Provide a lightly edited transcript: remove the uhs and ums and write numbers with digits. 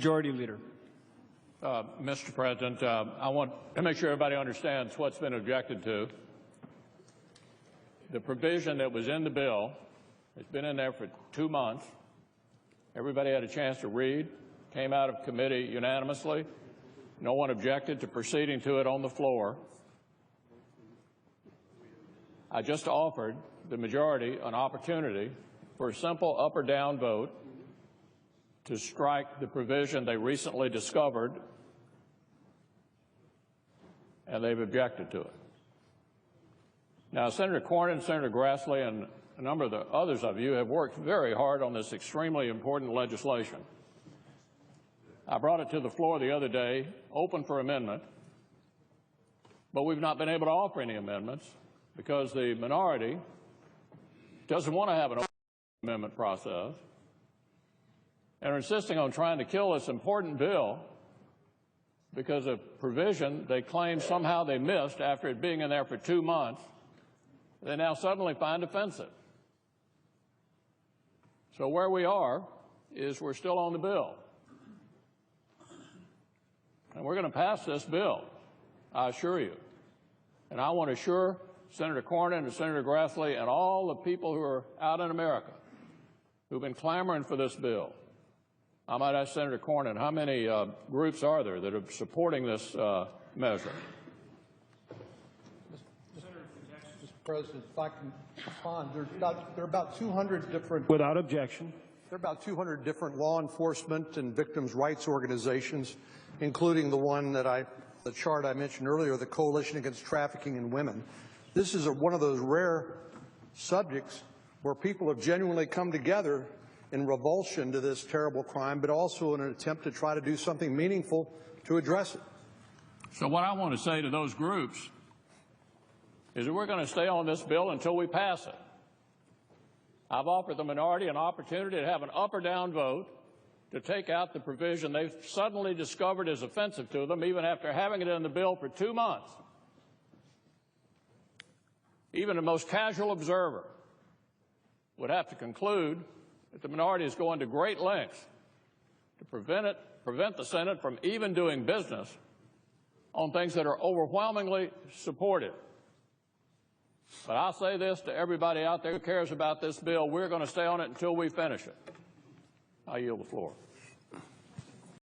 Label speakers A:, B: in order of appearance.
A: Majority Leader.
B: Mr. President, I want to make sure everybody understands what's been objected to. The provision that was in the bill has been in there for 2 months. Everybody had a chance to read, came out of committee unanimously. No one objected to proceeding to it on the floor. I just offered the majority an opportunity for a simple up or down vote to strike the provision they recently discovered, and they've objected to it. Now, Senator Cornyn and Senator Grassley and a number of the others of you have worked very hard on this extremely important legislation. I brought it to the floor the other day, open for amendment, but we've not been able to offer any amendments because the minority doesn't want to have an open amendment process and are insisting on trying to kill this important bill because of provision they claim somehow they missed after it being in there for 2 months, they now suddenly find offensive. So where we are is we're still on the bill. And we're going to pass this bill, I assure you. And I want to assure Senator Cornyn and Senator Grassley and all the people who are out in America who've been clamoring for this bill. I might ask Senator Cornyn, how many groups are there that are supporting this measure?
C: Mr. President, if I can respond, there are about 200 different.
A: Without objection.
C: There are about 200 different law enforcement and victims' rights organizations, including the chart I mentioned earlier, the Coalition Against Trafficking in Women. This is one of those rare subjects where people have genuinely come together in revulsion to this terrible crime, but also in an attempt to try to do something meaningful to address it.
B: So what I want to say to those groups is that we're going to stay on this bill until we pass it. I've offered the minority an opportunity to have an up or down vote to take out the provision they've suddenly discovered is offensive to them, even after having it in the bill for 2 months. Even the most casual observer would have to conclude that the minority is going to great lengths to prevent the Senate from even doing business on things that are overwhelmingly supported. But I'll say this to everybody out there who cares about this bill: we're going to stay on it until we finish it. I yield the floor.